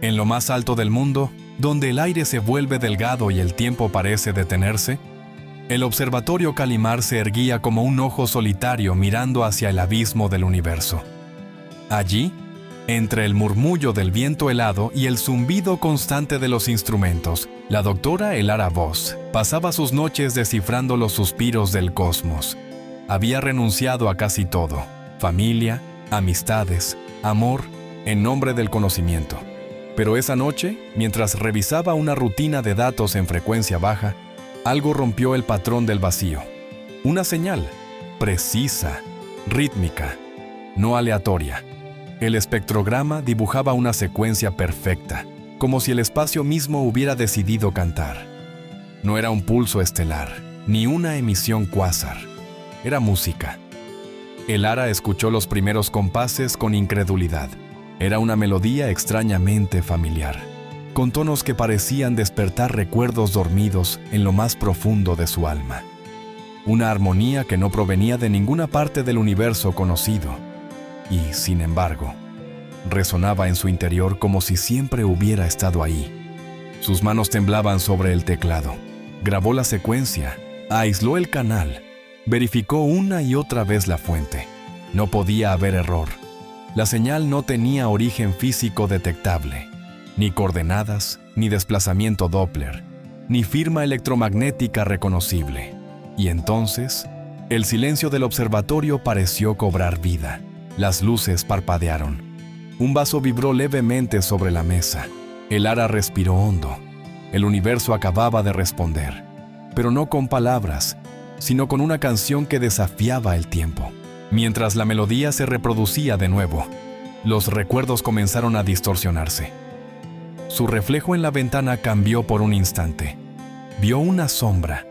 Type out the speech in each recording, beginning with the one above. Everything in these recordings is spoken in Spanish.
En lo más alto del mundo, donde el aire se vuelve delgado y el tiempo parece detenerse, el observatorio Calimar se erguía como un ojo solitario mirando hacia el abismo del universo. Allí, entre el murmullo del viento helado y el zumbido constante de los instrumentos, la doctora Elara Voss pasaba sus noches descifrando los suspiros del cosmos. Había renunciado a casi todo: familia, amistades, amor, en nombre del conocimiento. Pero esa noche, mientras revisaba una rutina de datos en frecuencia baja, algo rompió el patrón del vacío. Una señal, precisa, rítmica, no aleatoria. El espectrograma dibujaba una secuencia perfecta, como si el espacio mismo hubiera decidido cantar. No era un pulso estelar, ni una emisión cuásar. Era música. Elara escuchó los primeros compases con incredulidad. Era una melodía extrañamente familiar, con tonos que parecían despertar recuerdos dormidos en lo más profundo de su alma. Una armonía que no provenía de ninguna parte del universo conocido. Y, sin embargo, resonaba en su interior como si siempre hubiera estado ahí. Sus manos temblaban sobre el teclado. Grabó la secuencia, aisló el canal, verificó una y otra vez la fuente. No podía haber error. La señal no tenía origen físico detectable, ni coordenadas, ni desplazamiento Doppler, ni firma electromagnética reconocible. Y entonces, el silencio del observatorio pareció cobrar vida. Las luces parpadearon. Un vaso vibró levemente sobre la mesa. Elara respiró hondo. El universo acababa de responder, pero no con palabras, sino con una canción que desafiaba el tiempo. Mientras la melodía se reproducía de nuevo, los recuerdos comenzaron a distorsionarse. Su reflejo en la ventana cambió por un instante. Vio una sombra,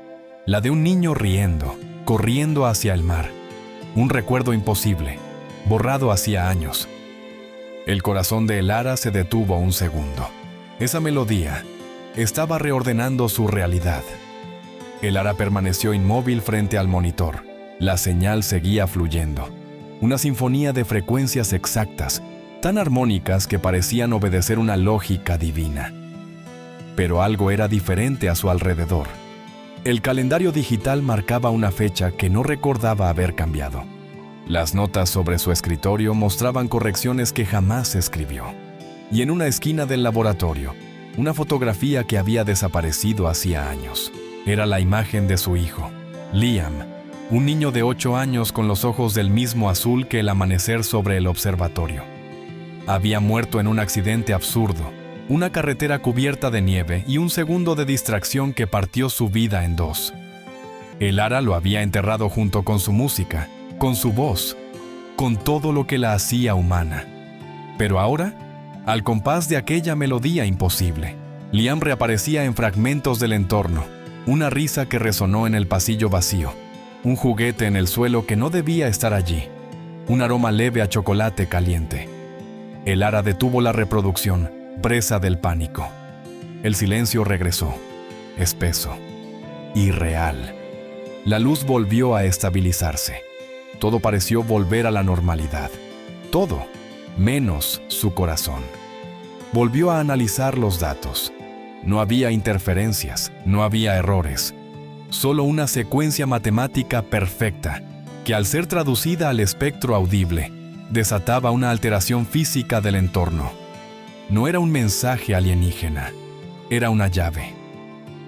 la de un niño riendo, corriendo hacia el mar. Un recuerdo imposible, borrado hacía años. El corazón de Elara se detuvo un segundo. Esa melodía estaba reordenando su realidad. Elara permaneció inmóvil frente al monitor. La señal seguía fluyendo. Una sinfonía de frecuencias exactas, tan armónicas que parecían obedecer una lógica divina. Pero algo era diferente a su alrededor. El calendario digital marcaba una fecha que no recordaba haber cambiado. Las notas sobre su escritorio mostraban correcciones que jamás escribió. Y en una esquina del laboratorio, una fotografía que había desaparecido hacía años. Era la imagen de su hijo, Liam, un niño de 8 años con los ojos del mismo azul que el amanecer sobre el observatorio. Había muerto en un accidente absurdo, una carretera cubierta de nieve y un segundo de distracción que partió su vida en dos. Elara lo había enterrado junto con su música, con su voz, con todo lo que la hacía humana. Pero ahora, al compás de aquella melodía imposible, Liam reaparecía en fragmentos del entorno, una risa que resonó en el pasillo vacío, un juguete en el suelo que no debía estar allí, un aroma leve a chocolate caliente. Elara detuvo la reproducción, presa del pánico. El silencio regresó, espeso, irreal. La luz volvió a estabilizarse. Todo pareció volver a la normalidad. Todo, menos su corazón. Volvió a analizar los datos. No había interferencias, no había errores. Solo una secuencia matemática perfecta, que al ser traducida al espectro audible, desataba una alteración física del entorno. No era un mensaje alienígena, era una llave.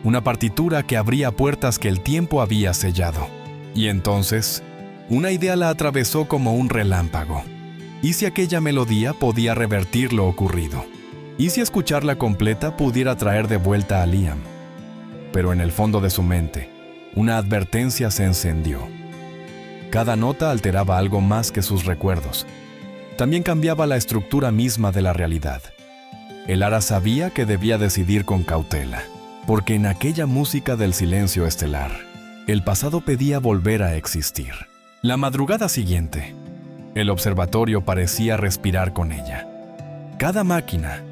Una partitura que abría puertas que el tiempo había sellado. Y entonces, una idea la atravesó como un relámpago. ¿Y si aquella melodía podía revertir lo ocurrido? ¿Y si escucharla completa pudiera traer de vuelta a Liam? Pero en el fondo de su mente, una advertencia se encendió. Cada nota alteraba algo más que sus recuerdos. También cambiaba la estructura misma de la realidad. Elara sabía que debía decidir con cautela, porque en aquella música del silencio estelar, el pasado pedía volver a existir. La madrugada siguiente, el observatorio parecía respirar con ella. Cada máquina,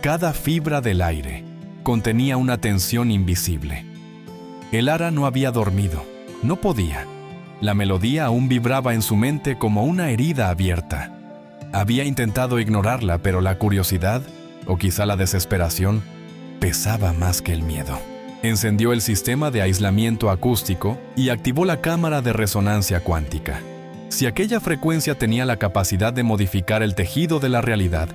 cada fibra del aire, contenía una tensión invisible. Elara no había dormido, no podía. La melodía aún vibraba en su mente como una herida abierta. Había intentado ignorarla, pero la curiosidad o quizá la desesperación, pesaba más que el miedo. Encendió el sistema de aislamiento acústico y activó la cámara de resonancia cuántica. Si aquella frecuencia tenía la capacidad de modificar el tejido de la realidad,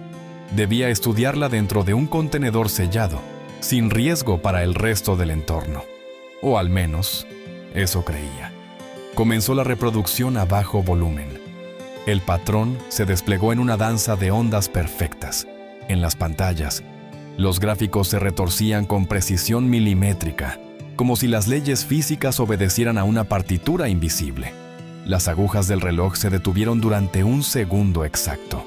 debía estudiarla dentro de un contenedor sellado, sin riesgo para el resto del entorno. O al menos, eso creía. Comenzó la reproducción a bajo volumen. El patrón se desplegó en una danza de ondas perfectas. En las pantallas, los gráficos se retorcían con precisión milimétrica, como si las leyes físicas obedecieran a una partitura invisible. Las agujas del reloj se detuvieron durante un segundo exacto.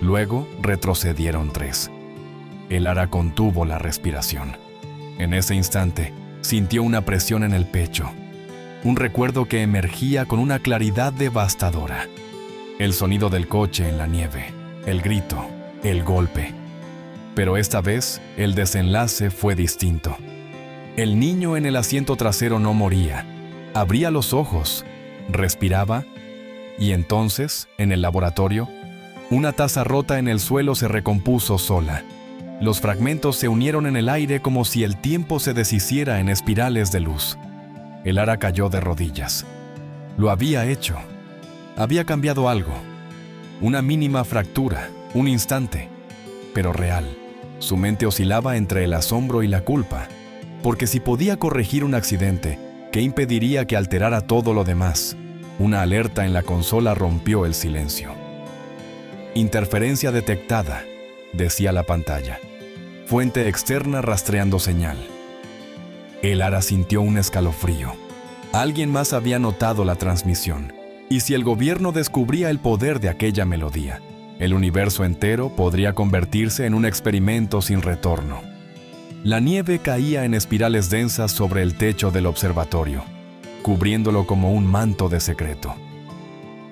Luego retrocedieron 3. El Ara contuvo la respiración. En ese instante, sintió una presión en el pecho, un recuerdo que emergía con una claridad devastadora. El sonido del coche en la nieve, el grito, el golpe. Pero esta vez, el desenlace fue distinto. El niño en el asiento trasero no moría. Abría los ojos, respiraba, y entonces, en el laboratorio, una taza rota en el suelo se recompuso sola. Los fragmentos se unieron en el aire como si el tiempo se deshiciera en espirales de luz. El Ara cayó de rodillas. Lo había hecho. Había cambiado algo. Una mínima fractura, un instante, pero real. Su mente oscilaba entre el asombro y la culpa, porque si podía corregir un accidente, ¿qué impediría que alterara todo lo demás? Una alerta en la consola rompió el silencio. Interferencia detectada, decía la pantalla. Fuente externa rastreando señal. El Ara sintió un escalofrío. Alguien más había notado la transmisión. Y si el gobierno descubría el poder de aquella melodía, el universo entero podría convertirse en un experimento sin retorno. La nieve caía en espirales densas sobre el techo del observatorio, cubriéndolo como un manto de secreto.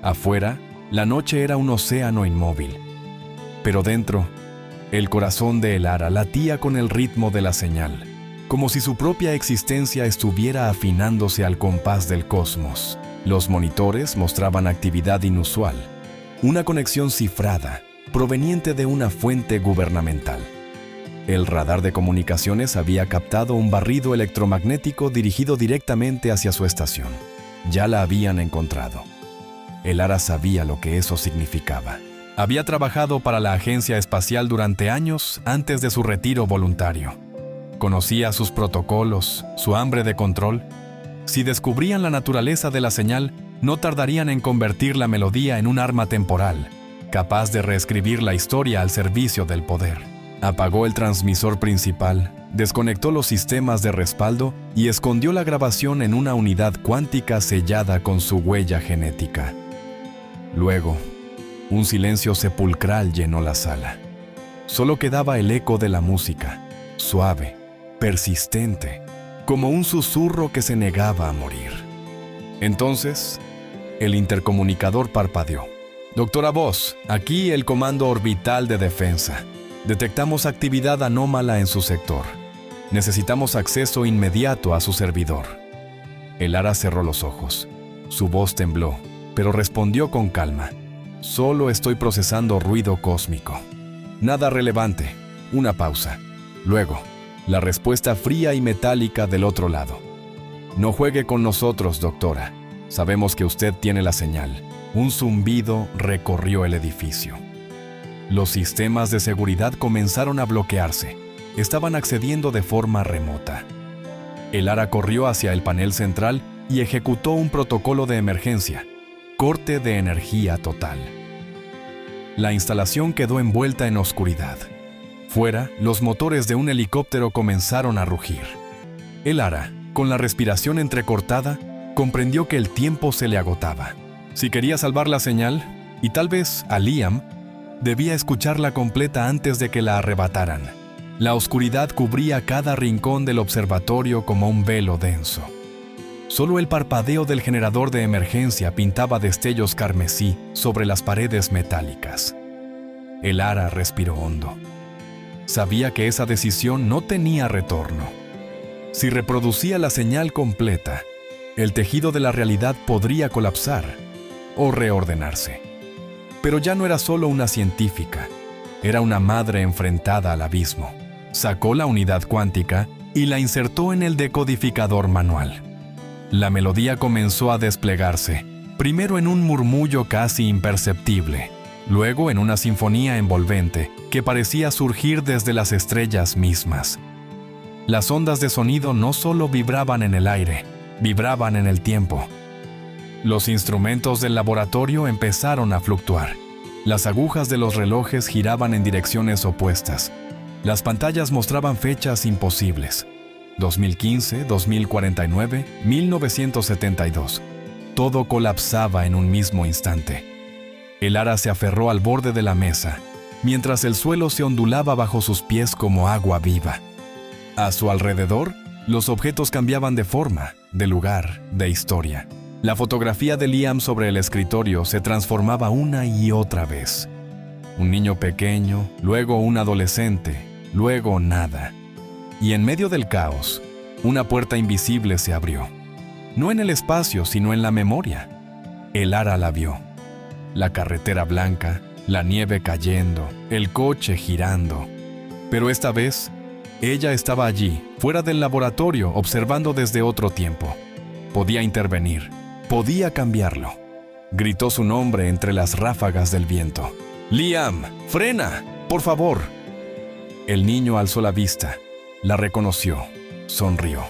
Afuera, la noche era un océano inmóvil. Pero dentro, el corazón de El Ara latía con el ritmo de la señal, como si su propia existencia estuviera afinándose al compás del cosmos. Los monitores mostraban actividad inusual, una conexión cifrada, proveniente de una fuente gubernamental. El radar de comunicaciones había captado un barrido electromagnético dirigido directamente hacia su estación. Ya la habían encontrado. El Ara sabía lo que eso significaba. Había trabajado para la Agencia Espacial durante años antes de su retiro voluntario. Conocía sus protocolos, su hambre de control. Si descubrían la naturaleza de la señal, no tardarían en convertir la melodía en un arma temporal, capaz de reescribir la historia al servicio del poder. Apagó el transmisor principal, desconectó los sistemas de respaldo y escondió la grabación en una unidad cuántica sellada con su huella genética. Luego, un silencio sepulcral llenó la sala. Solo quedaba el eco de la música, suave, persistente, como un susurro que se negaba a morir. Entonces, el intercomunicador parpadeó. «Doctora Voss, aquí el Comando Orbital de Defensa. Detectamos actividad anómala en su sector. Necesitamos acceso inmediato a su servidor». El Ara cerró los ojos. Su voz tembló, pero respondió con calma. «Solo estoy procesando ruido cósmico. Nada relevante». Una pausa. Luego, la respuesta fría y metálica del otro lado. «No juegue con nosotros, doctora. Sabemos que usted tiene la señal». Un zumbido recorrió el edificio. Los sistemas de seguridad comenzaron a bloquearse. Estaban accediendo de forma remota. El Ara corrió hacia el panel central y ejecutó un protocolo de emergencia. Corte de energía total. La instalación quedó envuelta en oscuridad. Fuera, los motores de un helicóptero comenzaron a rugir. El Ara, con la respiración entrecortada, comprendió que el tiempo se le agotaba. Si quería salvar la señal, y tal vez a Liam, debía escucharla completa antes de que la arrebataran. La oscuridad cubría cada rincón del observatorio como un velo denso. Solo el parpadeo del generador de emergencia pintaba destellos carmesí sobre las paredes metálicas. El Ara respiró hondo. Sabía que esa decisión no tenía retorno. Si reproducía la señal completa, el tejido de la realidad podría colapsar o reordenarse. Pero ya no era solo una científica, Era una madre enfrentada al abismo. Sacó la unidad cuántica y la insertó en el decodificador manual. La melodía comenzó a desplegarse, primero en un murmullo casi imperceptible, luego en una sinfonía envolvente que parecía surgir desde las estrellas mismas. Las ondas de sonido no solo vibraban en el aire, vibraban en el tiempo. Los instrumentos del laboratorio empezaron a fluctuar. Las agujas de los relojes giraban en direcciones opuestas. Las pantallas mostraban fechas imposibles. 2015, 2049, 1972. Todo colapsaba en un mismo instante. El ara se aferró al borde de la mesa, mientras el suelo se ondulaba bajo sus pies como agua viva. A su alrededor, los objetos cambiaban de forma, de lugar, de historia. La fotografía de Liam sobre el escritorio se transformaba una y otra vez. Un niño pequeño, luego un adolescente, luego nada. Y en medio del caos, una puerta invisible se abrió. No en el espacio, sino en la memoria. El ara la vio. La carretera blanca, la nieve cayendo, el coche girando. Pero esta vez, ella estaba allí, fuera del laboratorio, observando desde otro tiempo. Podía intervenir, podía cambiarlo. Gritó su nombre entre las ráfagas del viento. «Liam, frena, por favor». El niño alzó la vista, la reconoció, sonrió.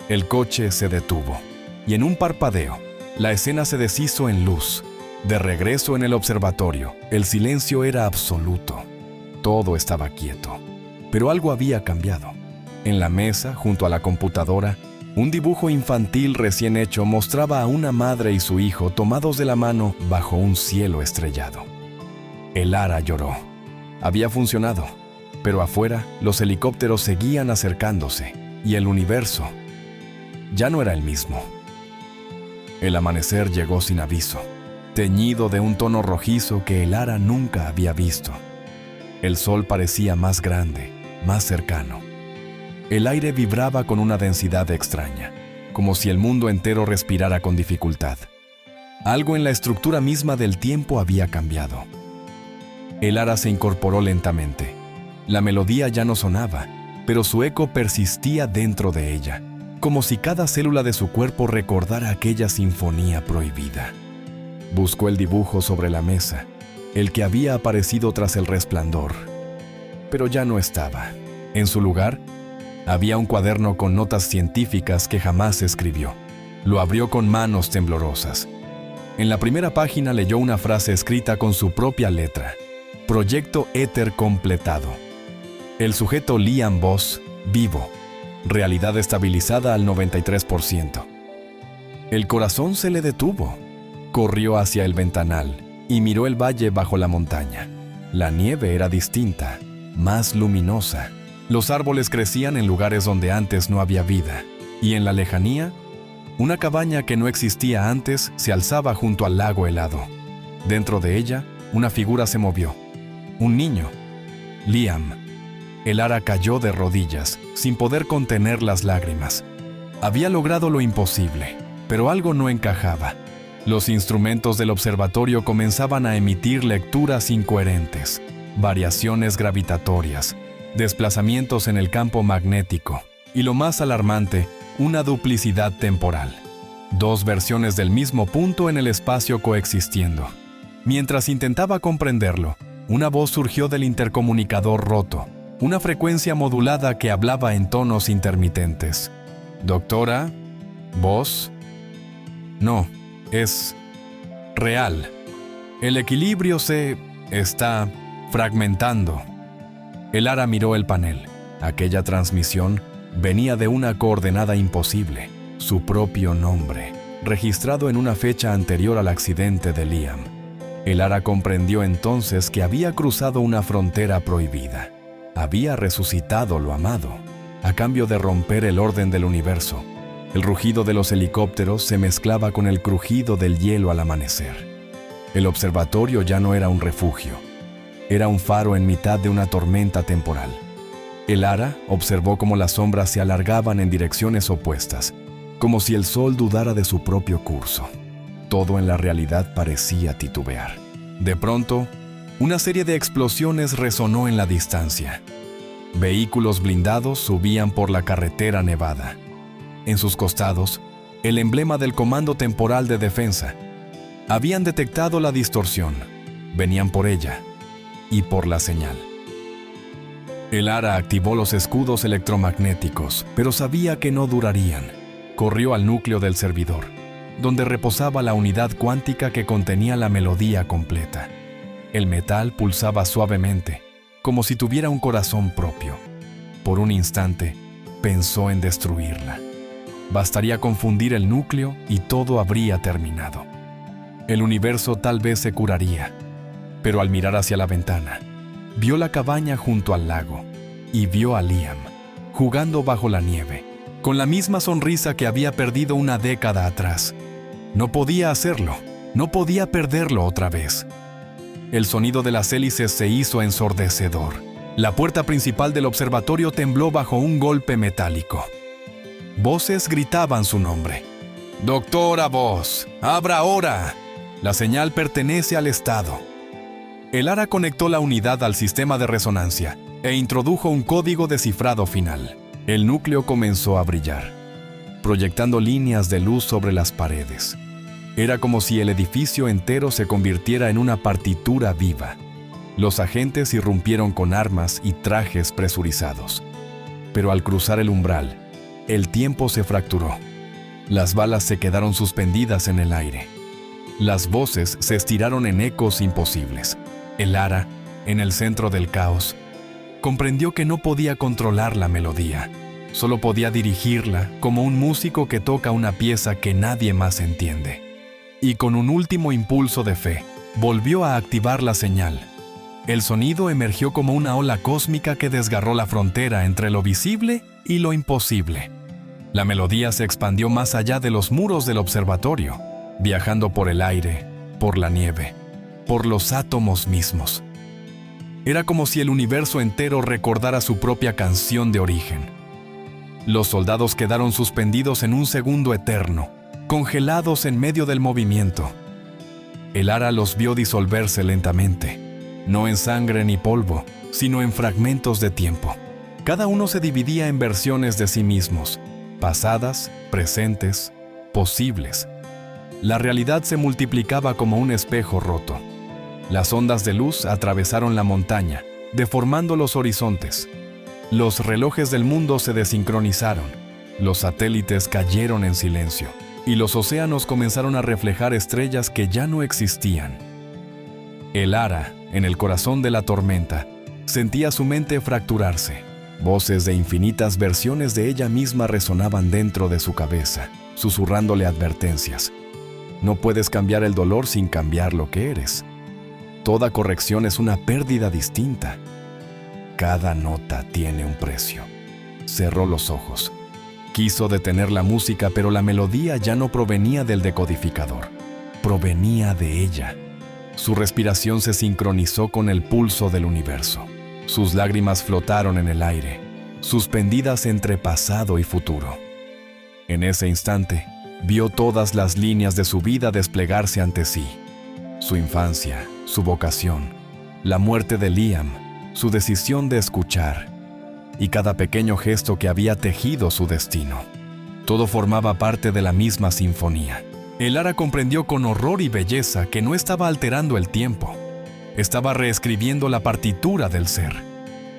El coche se detuvo, y en un parpadeo, la escena se deshizo en luz. De regreso en el observatorio, el silencio era absoluto. Todo estaba quieto, pero algo había cambiado. En la mesa, junto a la computadora, un dibujo infantil recién hecho mostraba a una madre y su hijo tomados de la mano bajo un cielo estrellado. El ara lloró. Había funcionado, pero afuera los helicópteros seguían acercándose y el universo ya no era el mismo. El amanecer llegó sin aviso, teñido de un tono rojizo que el ara nunca había visto. El sol parecía más grande, más cercano. El aire vibraba con una densidad extraña, como si el mundo entero respirara con dificultad. Algo en la estructura misma del tiempo había cambiado. El ara se incorporó lentamente. La melodía ya no sonaba, pero su eco persistía dentro de ella, como si cada célula de su cuerpo recordara aquella sinfonía prohibida. Buscó el dibujo sobre la mesa, el que había aparecido tras el resplandor, pero ya no estaba. En su lugar, había un cuaderno con notas científicas que jamás escribió. Lo abrió con manos temblorosas. En la primera página leyó una frase escrita con su propia letra: Proyecto Éter completado. El sujeto Liam Voss, vivo. Realidad estabilizada al 93%. El corazón se le detuvo. Corrió hacia el ventanal y miró el valle bajo la montaña. La nieve era distinta, más luminosa. Los árboles crecían en lugares donde antes no había vida. Y en la lejanía, una cabaña que no existía antes se alzaba junto al lago helado. Dentro de ella, una figura se movió. Un niño. Liam. El ara cayó de rodillas, sin poder contener las lágrimas. Había logrado lo imposible, pero algo no encajaba. Los instrumentos del observatorio comenzaban a emitir lecturas incoherentes, variaciones gravitatorias, desplazamientos en el campo magnético y, lo más alarmante, una duplicidad temporal. Dos versiones del mismo punto en el espacio coexistiendo. Mientras intentaba comprenderlo, una voz surgió del intercomunicador roto, una frecuencia modulada que hablaba en tonos intermitentes. «Doctora, ¿vos?» «No, es real. El equilibrio se está fragmentando». El ara miró el panel. Aquella transmisión venía de una coordenada imposible, su propio nombre, registrado en una fecha anterior al accidente de Liam. El ara comprendió entonces que había cruzado una frontera prohibida. Había resucitado lo amado, a cambio de romper el orden del universo. El rugido de los helicópteros se mezclaba con el crujido del hielo al amanecer. El observatorio ya no era un refugio. Era un faro en mitad de una tormenta temporal. El ara observó cómo las sombras se alargaban en direcciones opuestas, como si el sol dudara de su propio curso. Todo en la realidad parecía titubear. De pronto, Una serie de explosiones resonó en la distancia. Vehículos blindados subían por la carretera nevada. En sus costados, el emblema del Comando Temporal de Defensa. Habían detectado la distorsión. Venían por ella y por la señal. El Ara activó los escudos electromagnéticos, pero sabía que no durarían. Corrió al núcleo del servidor, donde reposaba la unidad cuántica que contenía la melodía completa. El metal pulsaba suavemente, como si tuviera un corazón propio. Por un instante, pensó en destruirla. Bastaría confundir el núcleo y todo habría terminado. El universo tal vez se curaría, pero al mirar hacia la ventana, vio la cabaña junto al lago y vio a Liam, jugando bajo la nieve, con la misma sonrisa que había perdido una década atrás. No podía hacerlo, no podía perderlo otra vez. El sonido de las hélices se hizo ensordecedor. La puerta principal del observatorio tembló bajo un golpe metálico. Voces gritaban su nombre. «Doctora Voss, abra ahora. La señal pertenece al Estado». El Ara conectó la unidad al sistema de resonancia e introdujo un código de cifrado final. El núcleo comenzó a brillar, proyectando líneas de luz sobre las paredes. Era como si el edificio entero se convirtiera en una partitura viva. Los agentes irrumpieron con armas y trajes presurizados. Pero al cruzar el umbral, el tiempo se fracturó. Las balas se quedaron suspendidas en el aire. Las voces se estiraron en ecos imposibles. El Ara, en el centro del caos, comprendió que no podía controlar la melodía. Solo podía dirigirla como un músico que toca una pieza que nadie más entiende. Y con un último impulso de fe, volvió a activar la señal. El sonido emergió como una ola cósmica que desgarró la frontera entre lo visible y lo imposible. La melodía se expandió más allá de los muros del observatorio, viajando por el aire, por la nieve, por los átomos mismos. Era como si el universo entero recordara su propia canción de origen. Los soldados quedaron suspendidos en un segundo eterno, congelados en medio del movimiento. El Ara los vio disolverse lentamente, no en sangre ni polvo, sino en fragmentos de tiempo. Cada uno se dividía en versiones de sí mismos, pasadas, presentes, posibles. La realidad se multiplicaba como un espejo roto. Las ondas de luz atravesaron la montaña, deformando los horizontes. Los relojes del mundo se desincronizaron, los satélites cayeron en silencio, y los océanos comenzaron a reflejar estrellas que ya no existían. El Ara, en el corazón de la tormenta, sentía su mente fracturarse. Voces de infinitas versiones de ella misma resonaban dentro de su cabeza, susurrándole advertencias. No puedes cambiar el dolor sin cambiar lo que eres. Toda corrección es una pérdida distinta. Cada nota tiene un precio. Cerró los ojos. Quiso detener la música, pero la melodía ya no provenía del decodificador. Provenía de ella. Su respiración se sincronizó con el pulso del universo. Sus lágrimas flotaron en el aire, suspendidas entre pasado y futuro. En ese instante, vio todas las líneas de su vida desplegarse ante sí. Su infancia, su vocación, la muerte de Liam, su decisión de escuchar, y cada pequeño gesto que había tejido su destino. Todo formaba parte de la misma sinfonía. El Ara comprendió con horror y belleza que no estaba alterando el tiempo. Estaba reescribiendo la partitura del ser.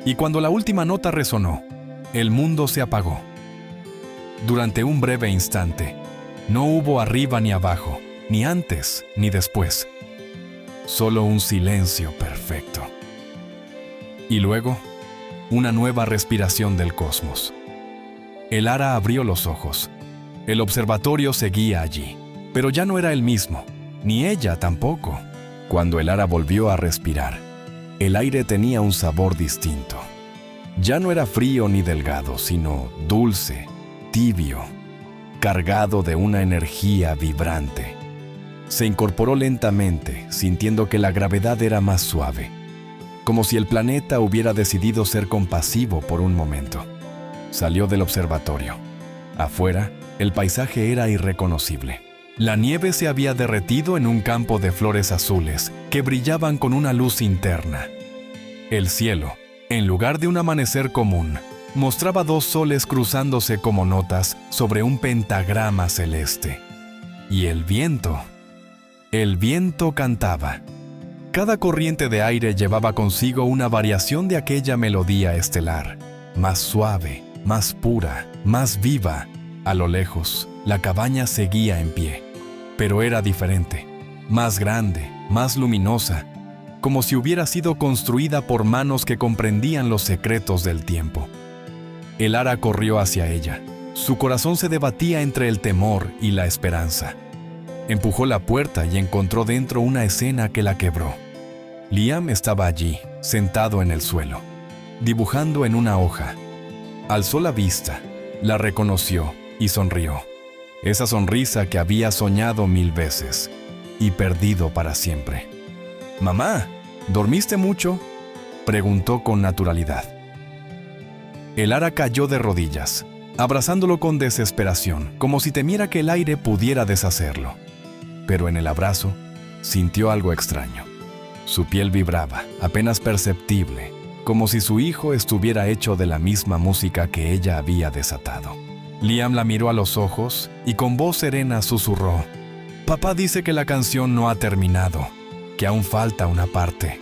Y cuando la última nota resonó, el mundo se apagó. Durante un breve instante, no hubo arriba ni abajo, ni antes ni después. Solo un silencio perfecto. Y luego, una nueva respiración del cosmos. El Ara abrió los ojos. El observatorio seguía allí, pero ya no era el mismo, ni ella tampoco. Cuando el Ara volvió a respirar, el aire tenía un sabor distinto. Ya no era frío ni delgado, sino dulce, tibio, cargado de una energía vibrante. Se incorporó lentamente, sintiendo que la gravedad era más suave, como si el planeta hubiera decidido ser compasivo por un momento. Salió del observatorio. Afuera, el paisaje era irreconocible. La nieve se había derretido en un campo de flores azules que brillaban con una luz interna. El cielo, en lugar de un amanecer común, mostraba dos soles cruzándose como notas sobre un pentagrama celeste. Y el viento cantaba. Cada corriente de aire llevaba consigo una variación de aquella melodía estelar, más suave, más pura, más viva. A lo lejos, la cabaña seguía en pie, pero era diferente, más grande, más luminosa, como si hubiera sido construida por manos que comprendían los secretos del tiempo. El ara corrió hacia ella. Su corazón se debatía entre el temor y la esperanza. Empujó la puerta y encontró dentro una escena que la quebró. Liam estaba allí, sentado en el suelo, dibujando en una hoja. Alzó la vista, la reconoció y sonrió. Esa sonrisa que había soñado 1000 veces y perdido para siempre. «Mamá, ¿dormiste mucho?», preguntó con naturalidad. El ara cayó de rodillas, abrazándolo con desesperación, como si temiera que el aire pudiera deshacerlo. Pero en el abrazo, sintió algo extraño. Su piel vibraba, apenas perceptible, como si su hijo estuviera hecho de la misma música que ella había desatado. Liam la miró a los ojos y con voz serena susurró: «Papá dice que la canción no ha terminado, que aún falta una parte».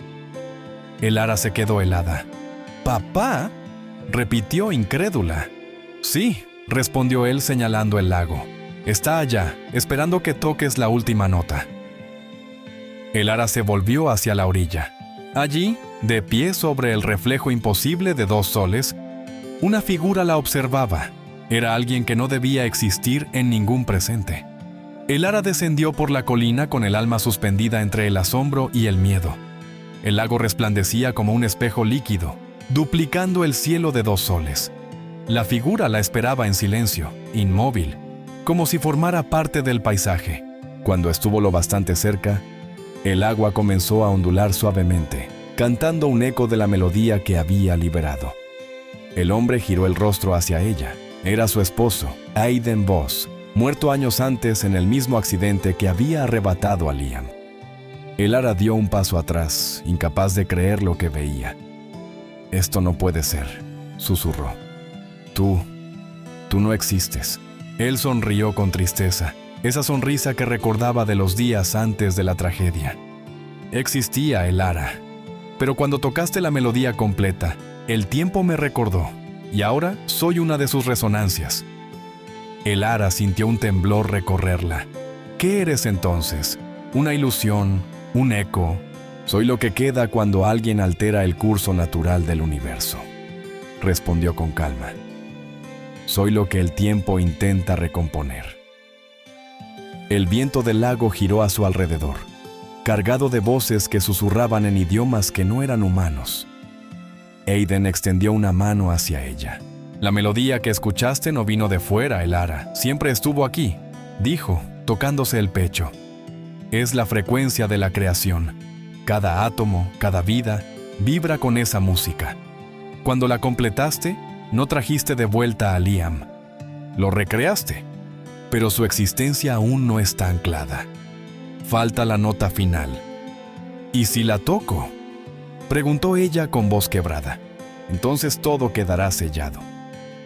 El ara se quedó helada. «¿Papá?», repitió incrédula. «Sí», respondió él señalando el lago. «Está allá, esperando que toques la última nota». El ara se volvió hacia la orilla. Allí, de pie sobre el reflejo imposible de 2 soles, una figura la observaba. Era alguien que no debía existir en ningún presente. El ara descendió por la colina con el alma suspendida entre el asombro y el miedo. El lago resplandecía como un espejo líquido, duplicando el cielo de 2 soles. La figura la esperaba en silencio, inmóvil, como si formara parte del paisaje. Cuando estuvo lo bastante cerca, el agua comenzó a ondular suavemente, cantando un eco de la melodía que había liberado. El hombre giró el rostro hacia ella. Era su esposo, Aidan Voss, muerto años antes en el mismo accidente que había arrebatado a Liam. El ara dio un paso atrás, incapaz de creer lo que veía. «Esto no puede ser», susurró. Tú no existes». Él sonrió con tristeza, esa sonrisa que recordaba de los días antes de la tragedia. «Existía el ara, pero cuando tocaste la melodía completa, el tiempo me recordó, y ahora soy una de sus resonancias». El ara sintió un temblor recorrerla. «¿Qué eres entonces? ¿Una ilusión? ¿Un eco?» «Soy lo que queda cuando alguien altera el curso natural del universo», respondió con calma. «Soy lo que el tiempo intenta recomponer». El viento del lago giró a su alrededor, cargado de voces que susurraban en idiomas que no eran humanos. Aidan extendió una mano hacia ella. «La melodía que escuchaste no vino de fuera, el ara, siempre estuvo aquí», dijo, tocándose el pecho. «Es la frecuencia de la creación. Cada átomo, cada vida, vibra con esa música. Cuando la completaste, no trajiste de vuelta a Liam. Lo recreaste, pero su existencia aún no está anclada. Falta la nota final». «¿Y si la toco?», preguntó ella con voz quebrada. «Entonces todo quedará sellado»,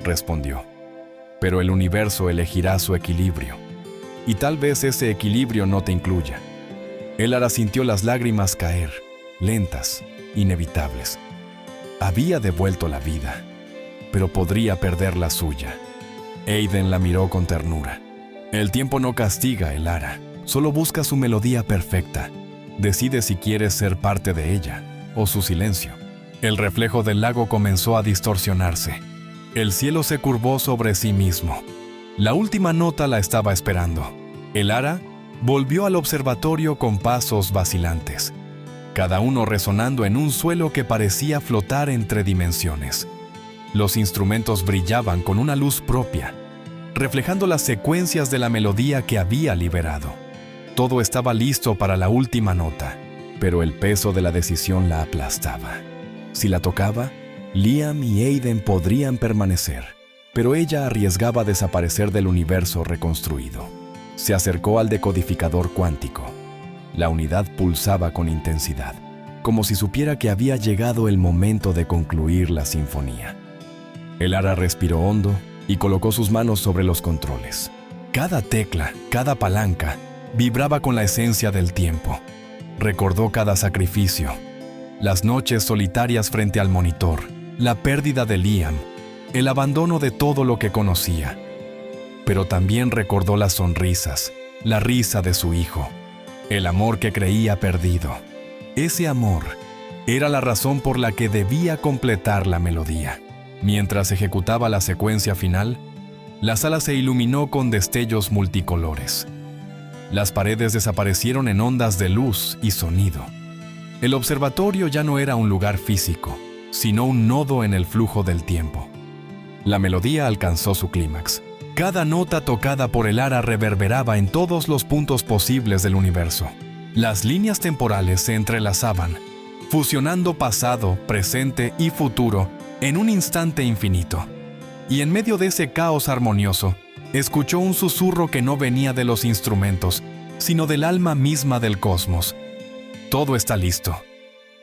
respondió. «Pero el universo elegirá su equilibrio, y tal vez ese equilibrio no te incluya». El ara sintió las lágrimas caer, lentas, inevitables. Había devuelto la vida, pero podría perder la suya. Aidan la miró con ternura. «El tiempo no castiga, el ara, solo busca su melodía perfecta. Decide si quieres ser parte de ella o su silencio». El reflejo del lago comenzó a distorsionarse. El cielo se curvó sobre sí mismo. La última nota la estaba esperando. El ara volvió al observatorio con pasos vacilantes, cada uno resonando en un suelo que parecía flotar entre dimensiones. Los instrumentos brillaban con una luz propia, reflejando las secuencias de la melodía que había liberado. Todo estaba listo para la última nota, pero el peso de la decisión la aplastaba. Si la tocaba, Liam y Aidan podrían permanecer, pero ella arriesgaba desaparecer del universo reconstruido. Se acercó al decodificador cuántico. La unidad pulsaba con intensidad, como si supiera que había llegado el momento de concluir la sinfonía. El Ara respiró hondo y colocó sus manos sobre los controles. Cada tecla, cada palanca, vibraba con la esencia del tiempo. Recordó cada sacrificio, las noches solitarias frente al monitor, la pérdida de Liam, el abandono de todo lo que conocía. Pero también recordó las sonrisas, la risa de su hijo, el amor que creía perdido. Ese amor era la razón por la que debía completar la melodía. Mientras ejecutaba la secuencia final, la sala se iluminó con destellos multicolores. Las paredes desaparecieron en ondas de luz y sonido. El observatorio ya no era un lugar físico, sino un nodo en el flujo del tiempo. La melodía alcanzó su clímax. Cada nota tocada por el Ara reverberaba en todos los puntos posibles del universo. Las líneas temporales se entrelazaban, fusionando pasado, presente y futuro en un instante infinito. Y en medio de ese caos armonioso, escuchó un susurro que no venía de los instrumentos, sino del alma misma del cosmos. Todo está listo.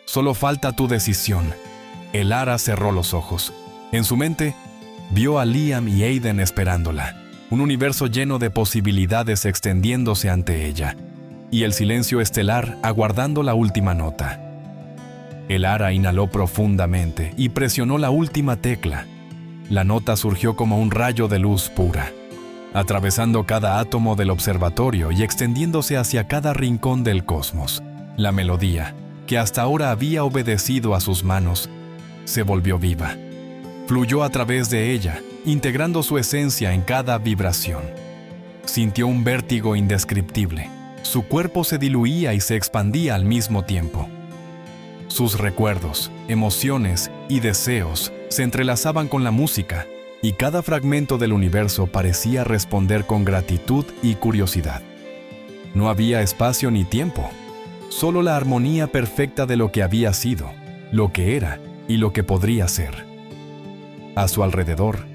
Solo falta tu decisión. El Ara cerró los ojos. En su mente, vio a Liam y Aiden esperándola, un universo lleno de posibilidades extendiéndose ante ella, y el silencio estelar aguardando la última nota. El Ara inhaló profundamente y presionó la última tecla. La nota surgió como un rayo de luz pura, atravesando cada átomo del observatorio y extendiéndose hacia cada rincón del cosmos. La melodía, que hasta ahora había obedecido a sus manos, se volvió viva. Fluyó a través de ella, integrando su esencia en cada vibración. Sintió un vértigo indescriptible. Su cuerpo se diluía y se expandía al mismo tiempo. Sus recuerdos, emociones y deseos se entrelazaban con la música, y cada fragmento del universo parecía responder con gratitud y curiosidad. No había espacio ni tiempo, solo la armonía perfecta de lo que había sido, lo que era y lo que podría ser. A su alrededor,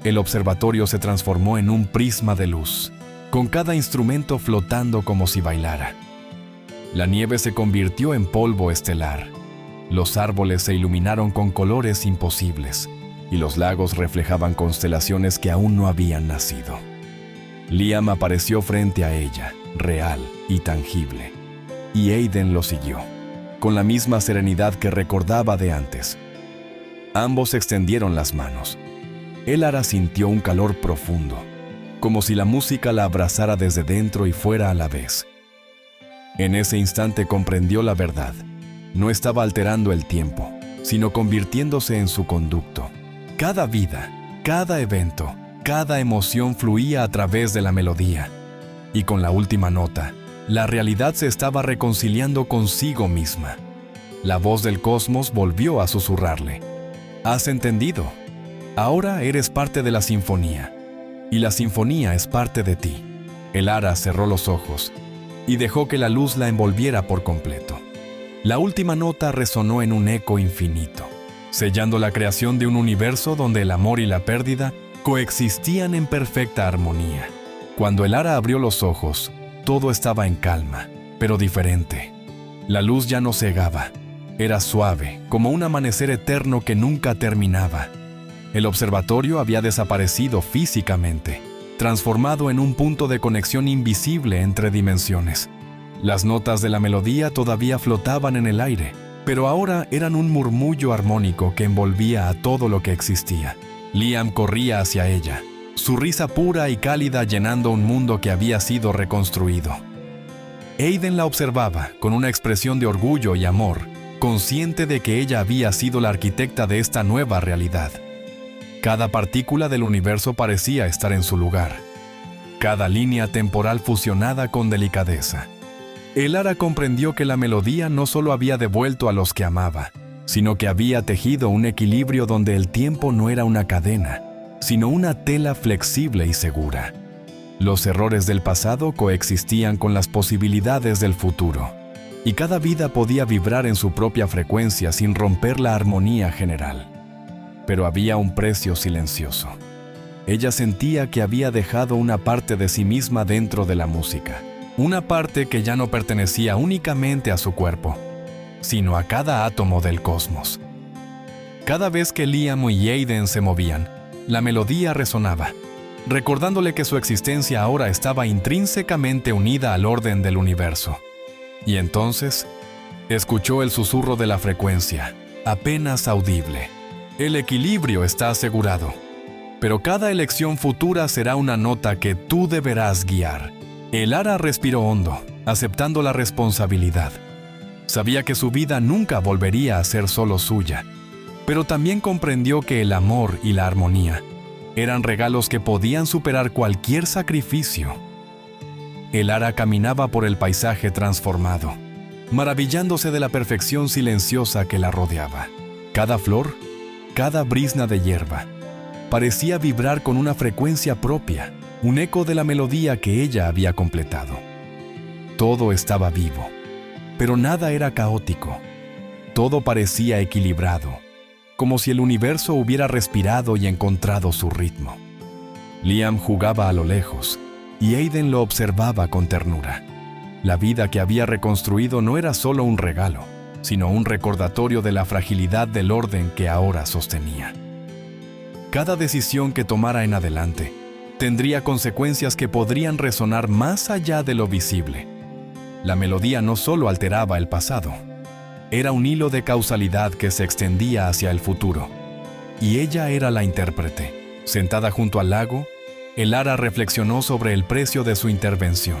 el observatorio se transformó en un prisma de luz, con cada instrumento flotando como si bailara. La nieve se convirtió en polvo estelar. Los árboles se iluminaron con colores imposibles, y los lagos reflejaban constelaciones que aún no habían nacido. Liam apareció frente a ella, real y tangible, y Aiden lo siguió, con la misma serenidad que recordaba de antes. Ambos extendieron las manos. El Ara sintió un calor profundo, como si la música la abrazara desde dentro y fuera a la vez. En ese instante comprendió la verdad. No estaba alterando el tiempo, sino convirtiéndose en su conducto. Cada vida, cada evento, cada emoción fluía a través de la melodía. Y con la última nota, la realidad se estaba reconciliando consigo misma. La voz del cosmos volvió a susurrarle. ¿Has entendido? Ahora eres parte de la sinfonía, y la sinfonía es parte de ti. El Ara cerró los ojos y dejó que la luz la envolviera por completo. La última nota resonó en un eco infinito, sellando la creación de un universo donde el amor y la pérdida coexistían en perfecta armonía. Cuando el Ara abrió los ojos, todo estaba en calma, pero diferente. La luz ya no cegaba. Era suave, como un amanecer eterno que nunca terminaba. El observatorio había desaparecido físicamente, transformado en un punto de conexión invisible entre dimensiones. Las notas de la melodía todavía flotaban en el aire, pero ahora eran un murmullo armónico que envolvía a todo lo que existía. Liam corría hacia ella, su risa pura y cálida llenando un mundo que había sido reconstruido. Aiden la observaba con una expresión de orgullo y amor, consciente de que ella había sido la arquitecta de esta nueva realidad. Cada partícula del universo parecía estar en su lugar, cada línea temporal fusionada con delicadeza. El Ara comprendió que la melodía no solo había devuelto a los que amaba, sino que había tejido un equilibrio donde el tiempo no era una cadena, sino una tela flexible y segura. Los errores del pasado coexistían con las posibilidades del futuro, y cada vida podía vibrar en su propia frecuencia sin romper la armonía general. Pero había un precio silencioso. Ella sentía que había dejado una parte de sí misma dentro de la música. Una parte que ya no pertenecía únicamente a su cuerpo, sino a cada átomo del cosmos. Cada vez que Liam y Aiden se movían, la melodía resonaba, recordándole que su existencia ahora estaba intrínsecamente unida al orden del universo. Y entonces, escuchó el susurro de la frecuencia, apenas audible. El equilibrio está asegurado, pero cada elección futura será una nota que tú deberás guiar. El ara respiró hondo, aceptando la responsabilidad. Sabía que su vida nunca volvería a ser solo suya, pero también comprendió que el amor y la armonía eran regalos que podían superar cualquier sacrificio. El ara caminaba por el paisaje transformado, maravillándose de la perfección silenciosa que la rodeaba. Cada flor, cada brizna de hierba, parecía vibrar con una frecuencia propia, un eco de la melodía que ella había completado. Todo estaba vivo, pero nada era caótico. Todo parecía equilibrado, como si el universo hubiera respirado y encontrado su ritmo. Liam jugaba a lo lejos, y Aiden lo observaba con ternura. La vida que había reconstruido no era solo un regalo, sino un recordatorio de la fragilidad del orden que ahora sostenía. Cada decisión que tomara en adelante tendría consecuencias que podrían resonar más allá de lo visible. La melodía no solo alteraba el pasado, era un hilo de causalidad que se extendía hacia el futuro. Y ella era la intérprete. Sentada junto al lago, el ara reflexionó sobre el precio de su intervención.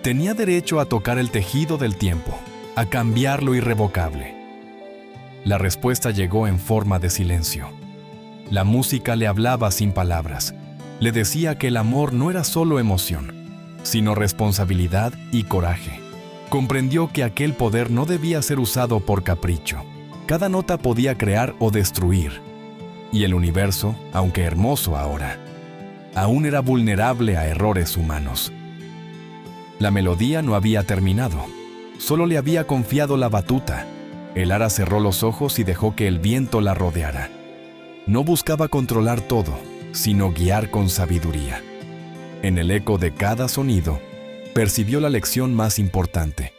Tenía derecho a tocar el tejido del tiempo, a cambiar lo irrevocable. La respuesta llegó en forma de silencio. La música le hablaba sin palabras. Le decía que el amor no era solo emoción, sino responsabilidad y coraje. Comprendió que aquel poder no debía ser usado por capricho. Cada nota podía crear o destruir. Y el universo, aunque hermoso ahora, aún era vulnerable a errores humanos. La melodía no había terminado. Solo le había confiado la batuta. El ara cerró los ojos y dejó que el viento la rodeara. No buscaba controlar todo, sino guiar con sabiduría. En el eco de cada sonido, percibió la lección más importante.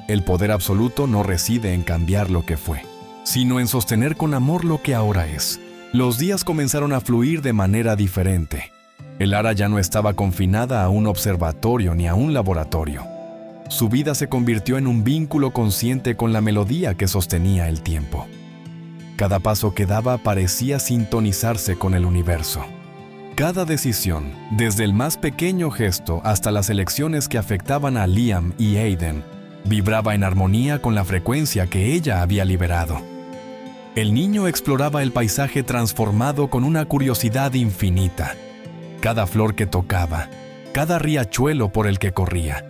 El poder absoluto no reside en cambiar lo que fue, sino en sostener con amor lo que ahora es. Los días comenzaron a fluir de manera diferente. El ara ya no estaba confinada a un observatorio ni a un laboratorio. Su vida se convirtió en un vínculo consciente con la melodía que sostenía el tiempo. Cada paso que daba parecía sintonizarse con el universo. Cada decisión, desde el más pequeño gesto hasta las elecciones que afectaban a Liam y Aiden, vibraba en armonía con la frecuencia que ella había liberado. El niño exploraba el paisaje transformado con una curiosidad infinita. Cada flor que tocaba, cada riachuelo por el que corría,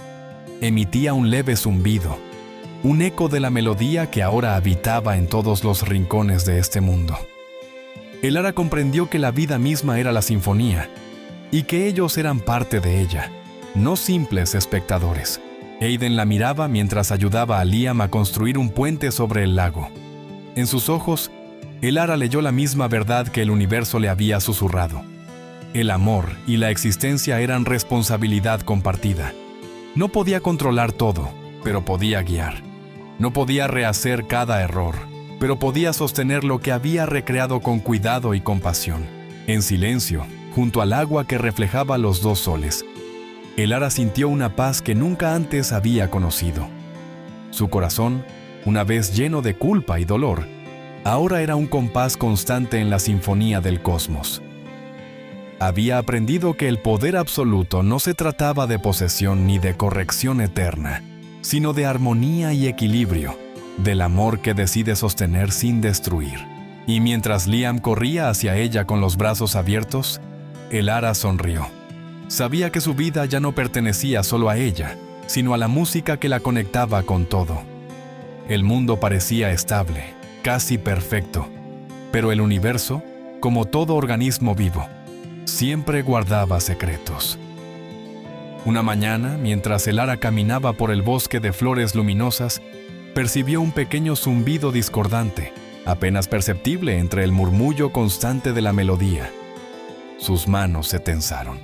emitía un leve zumbido, un eco de la melodía que ahora habitaba en todos los rincones de este mundo. El ara comprendió que la vida misma era la sinfonía y que ellos eran parte de ella, no simples espectadores. Aiden la miraba mientras ayudaba a Liam a construir un puente sobre el lago. En sus ojos, el ara leyó la misma verdad que el universo le había susurrado. El amor y la existencia eran responsabilidad compartida. No podía controlar todo, pero podía guiar. No podía rehacer cada error, pero podía sostener lo que había recreado con cuidado y compasión. En silencio, junto al agua que reflejaba los dos soles, el ara sintió una paz que nunca antes había conocido. Su corazón, una vez lleno de culpa y dolor, ahora era un compás constante en la sinfonía del cosmos. Había aprendido que el poder absoluto no se trataba de posesión ni de corrección eterna, sino de armonía y equilibrio, del amor que decide sostener sin destruir. Y mientras Liam corría hacia ella con los brazos abiertos, el ara sonrió. Sabía que su vida ya no pertenecía solo a ella, sino a la música que la conectaba con todo. El mundo parecía estable, casi perfecto, pero el universo, como todo organismo vivo, siempre guardaba secretos. Una mañana, mientras el ara caminaba por el bosque de flores luminosas, percibió un pequeño zumbido discordante, apenas perceptible entre el murmullo constante de la melodía. Sus manos se tensaron.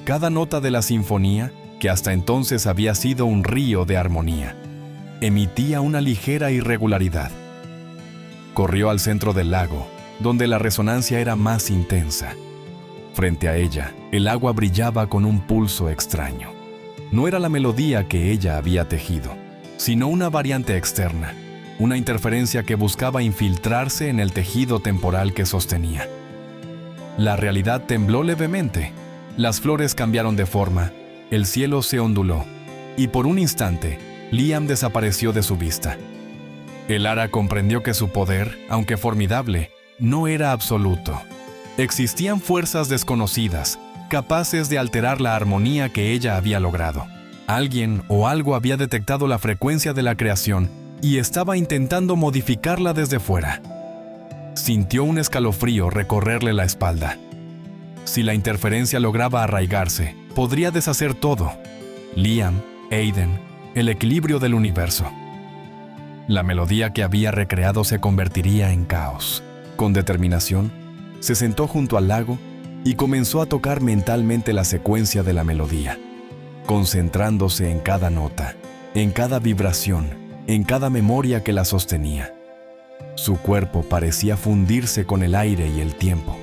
Cada nota de la sinfonía, que hasta entonces había sido un río de armonía, emitía una ligera irregularidad. Corrió al centro del lago, donde la resonancia era más intensa. Frente a ella, el agua brillaba con un pulso extraño. No era la melodía que ella había tejido, sino una variante externa, una interferencia que buscaba infiltrarse en el tejido temporal que sostenía. La realidad tembló levemente, las flores cambiaron de forma, el cielo se onduló, y por un instante, Liam desapareció de su vista. El ara comprendió que su poder, aunque formidable, no era absoluto. Existían fuerzas desconocidas, capaces de alterar la armonía que ella había logrado. Alguien o algo había detectado la frecuencia de la creación y estaba intentando modificarla desde fuera. Sintió un escalofrío recorrerle la espalda. Si la interferencia lograba arraigarse, podría deshacer todo: Liam, Aiden, el equilibrio del universo. La melodía que había recreado se convertiría en caos. Con determinación, se sentó junto al lago y comenzó a tocar mentalmente la secuencia de la melodía, concentrándose en cada nota, en cada vibración, en cada memoria que la sostenía. Su cuerpo parecía fundirse con el aire y el tiempo,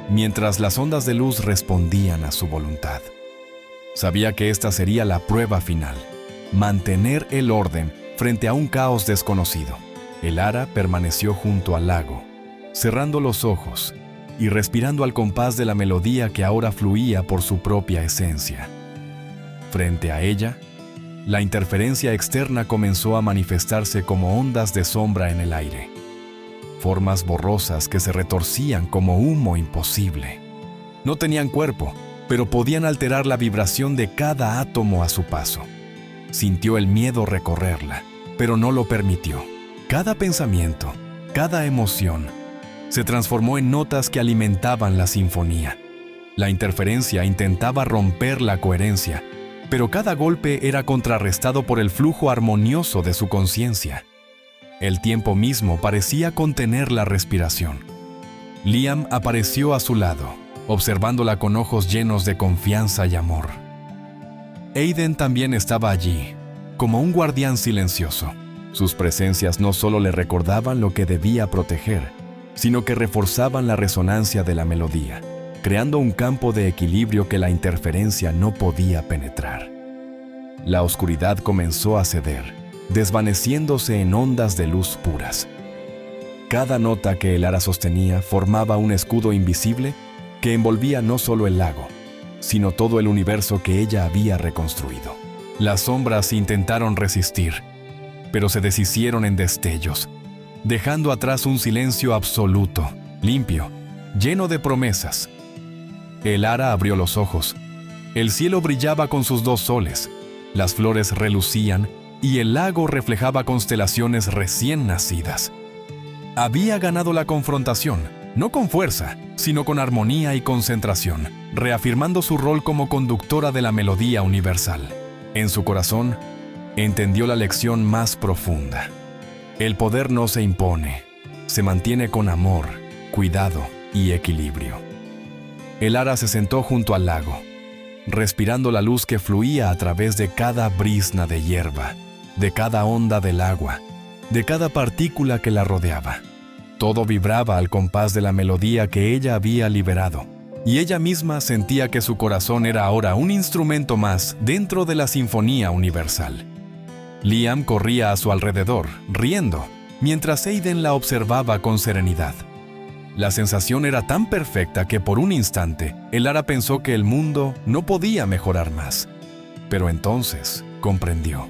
mientras las ondas de luz respondían a su voluntad. Sabía que esta sería la prueba final: mantener el orden frente a un caos desconocido. El ara permaneció junto al lago, cerrando los ojos y respirando al compás de la melodía que ahora fluía por su propia esencia. Frente a ella, la interferencia externa comenzó a manifestarse como ondas de sombra en el aire, formas borrosas que se retorcían como humo imposible. No tenían cuerpo, pero podían alterar la vibración de cada átomo a su paso. Sintió el miedo recorrerla, pero no lo permitió. Cada pensamiento, cada emoción, se transformó en notas que alimentaban la sinfonía. La interferencia intentaba romper la coherencia, pero cada golpe era contrarrestado por el flujo armonioso de su conciencia. El tiempo mismo parecía contener la respiración. Liam apareció a su lado, observándola con ojos llenos de confianza y amor. Aiden también estaba allí, como un guardián silencioso. Sus presencias no solo le recordaban lo que debía proteger, sino que reforzaban la resonancia de la melodía, creando un campo de equilibrio que la interferencia no podía penetrar. La oscuridad comenzó a ceder, desvaneciéndose en ondas de luz puras. Cada nota que el ara sostenía formaba un escudo invisible que envolvía no solo el lago, sino todo el universo que ella había reconstruido. Las sombras intentaron resistir, pero se deshicieron en destellos, dejando atrás un silencio absoluto, limpio, lleno de promesas. El ara abrió los ojos. El cielo brillaba con sus dos soles, las flores relucían y el lago reflejaba constelaciones recién nacidas. Había ganado la confrontación, no con fuerza, sino con armonía y concentración, reafirmando su rol como conductora de la melodía universal. En su corazón, entendió la lección más profunda. El poder no se impone, se mantiene con amor, cuidado y equilibrio. El ara se sentó junto al lago, respirando la luz que fluía a través de cada brizna de hierba, de cada onda del agua, de cada partícula que la rodeaba. Todo vibraba al compás de la melodía que ella había liberado, y ella misma sentía que su corazón era ahora un instrumento más dentro de la sinfonía universal. Liam corría a su alrededor, riendo, mientras Aiden la observaba con serenidad. La sensación era tan perfecta que por un instante, el ara pensó que el mundo no podía mejorar más. Pero entonces comprendió.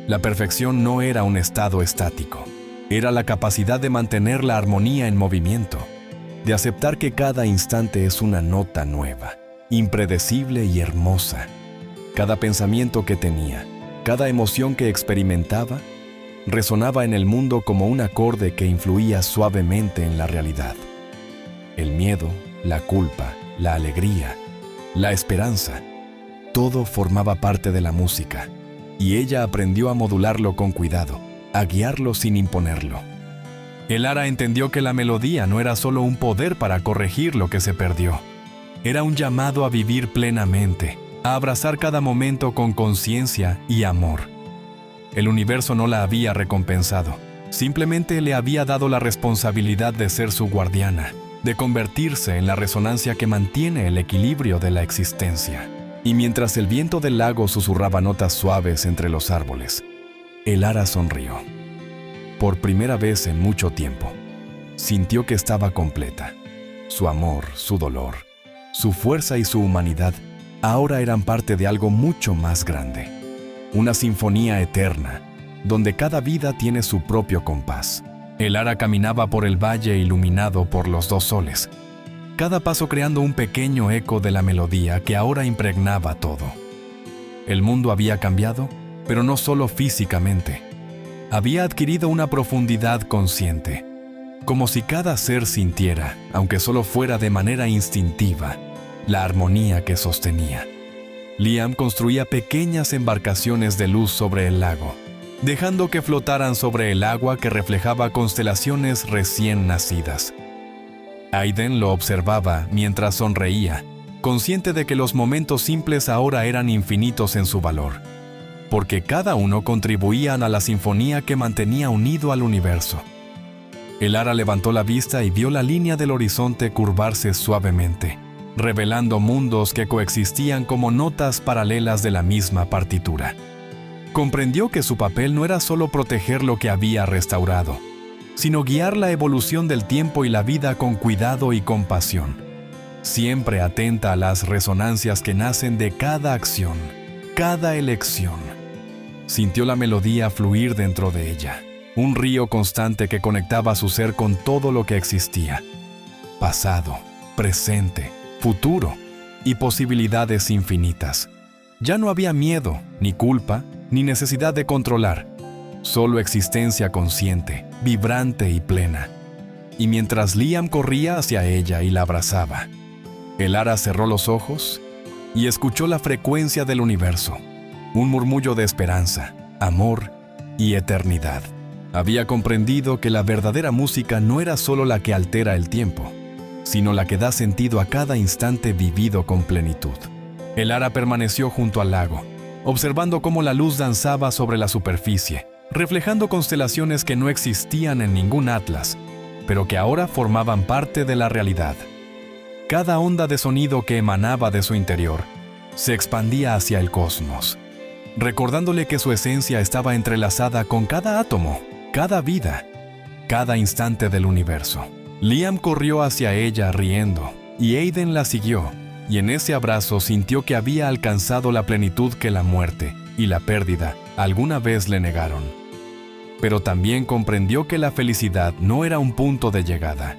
La perfección no era un estado estático. Era la capacidad de mantener la armonía en movimiento, de aceptar que cada instante es una nota nueva, impredecible y hermosa. Cada pensamiento que tenía, cada emoción que experimentaba, resonaba en el mundo como un acorde que influía suavemente en la realidad. El miedo, la culpa, la alegría, la esperanza, todo formaba parte de la música, y ella aprendió a modularlo con cuidado, a guiarlo sin imponerlo. El ara entendió que la melodía no era solo un poder para corregir lo que se perdió, Era un llamado a vivir plenamente, a abrazar cada momento con conciencia y amor. El universo no la había recompensado, simplemente le había dado la responsabilidad de ser su guardiana, de convertirse en la resonancia que mantiene el equilibrio de la existencia. Y mientras el viento del lago susurraba notas suaves entre los árboles, el ara sonrió. Por primera vez en mucho tiempo, sintió que estaba completa. Su amor, su dolor, su fuerza y su humanidad ahora eran parte de algo mucho más grande. Una sinfonía eterna, donde cada vida tiene su propio compás. El ara caminaba por el valle iluminado por los dos soles, cada paso creando un pequeño eco de la melodía que ahora impregnaba todo. El mundo había cambiado, pero no solo físicamente. Había adquirido una profundidad consciente, como si cada ser sintiera, aunque solo fuera de manera instintiva, la armonía que sostenía. Liam construía pequeñas embarcaciones de luz sobre el lago, dejando que flotaran sobre el agua que reflejaba constelaciones recién nacidas. Aiden lo observaba mientras sonreía, consciente de que los momentos simples ahora eran infinitos en su valor, porque cada uno contribuían a la sinfonía que mantenía unido al universo. El ara levantó la vista y vio la línea del horizonte curvarse suavemente, revelando mundos que coexistían como notas paralelas de la misma partitura. Comprendió que su papel no era solo proteger lo que había restaurado, sino guiar la evolución del tiempo y la vida con cuidado y compasión, siempre atenta a las resonancias que nacen de cada acción, cada elección. Sintió la melodía fluir dentro de ella, un río constante que conectaba su ser con todo lo que existía: pasado, presente, futuro y posibilidades infinitas. Ya no había miedo, ni culpa, ni necesidad de controlar, solo existencia consciente, vibrante y plena. Y mientras Liam corría hacia ella y la abrazaba, el ara cerró los ojos y escuchó la frecuencia del universo, un murmullo de esperanza, amor y eternidad. Había comprendido que la verdadera música no era solo la que altera el tiempo, sino la que da sentido a cada instante vivido con plenitud. El ara permaneció junto al lago, observando cómo la luz danzaba sobre la superficie, reflejando constelaciones que no existían en ningún atlas, pero que ahora formaban parte de la realidad. Cada onda de sonido que emanaba de su interior se expandía hacia el cosmos, recordándole que su esencia estaba entrelazada con cada átomo, cada vida, cada instante del universo. Liam corrió hacia ella riendo, y Aiden la siguió, y en ese abrazo sintió que había alcanzado la plenitud que la muerte y la pérdida alguna vez le negaron. Pero también comprendió que la felicidad no era un punto de llegada.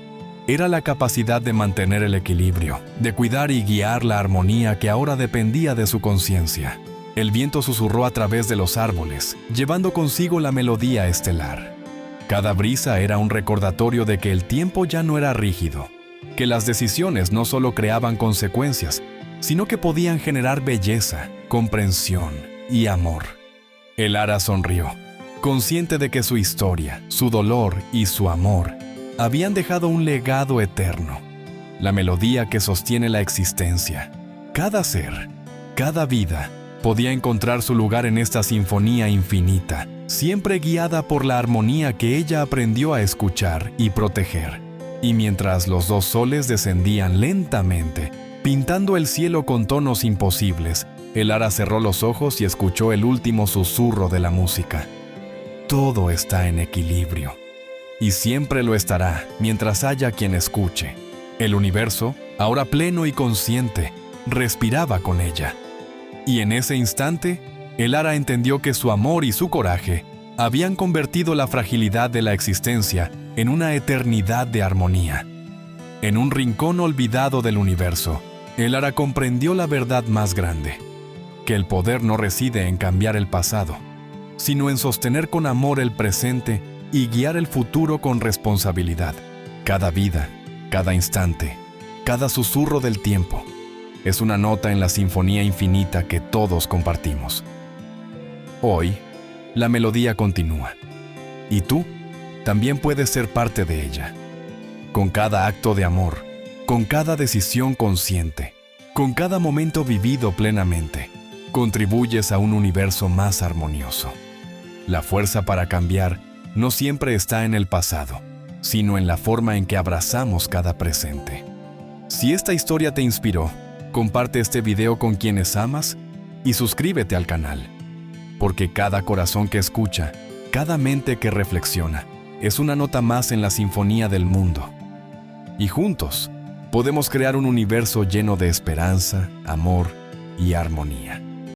Era la capacidad de mantener el equilibrio, de cuidar y guiar la armonía que ahora dependía de su conciencia. El viento susurró a través de los árboles, llevando consigo la melodía estelar. Cada brisa era un recordatorio de que el tiempo ya no era rígido, que las decisiones no solo creaban consecuencias, sino que podían generar belleza, comprensión y amor. El ara sonrió, consciente de que su historia, su dolor y su amor habían dejado un legado eterno, la melodía que sostiene la existencia. Cada ser, cada vida, podía encontrar su lugar en esta sinfonía infinita, siempre guiada por la armonía que ella aprendió a escuchar y proteger. Y mientras los dos soles descendían lentamente, pintando el cielo con tonos imposibles, el ara cerró los ojos y escuchó el último susurro de la música. Todo está en equilibrio, y siempre lo estará mientras haya quien escuche. El universo, ahora pleno y consciente, respiraba con ella. Y en ese instante, el ara entendió que su amor y su coraje habían convertido la fragilidad de la existencia en una eternidad de armonía. En un rincón olvidado del universo, el ara comprendió la verdad más grande, que el poder no reside en cambiar el pasado, sino en sostener con amor el presente y guiar el futuro con responsabilidad. Cada vida, cada instante, cada susurro del tiempo, es una nota en la sinfonía infinita que todos compartimos. Hoy, la melodía continúa, y tú también puedes ser parte de ella. Con cada acto de amor, con cada decisión consciente, Con cada momento vivido plenamente, contribuyes a un universo más armonioso. La fuerza para cambiar no siempre está en el pasado, sino en la forma en que abrazamos cada presente. Si esta historia te inspiró, comparte este video con quienes amas y suscríbete al canal, porque cada corazón que escucha, cada mente que reflexiona, es una nota más en la sinfonía del mundo. Y juntos, podemos crear un universo lleno de esperanza, amor y armonía.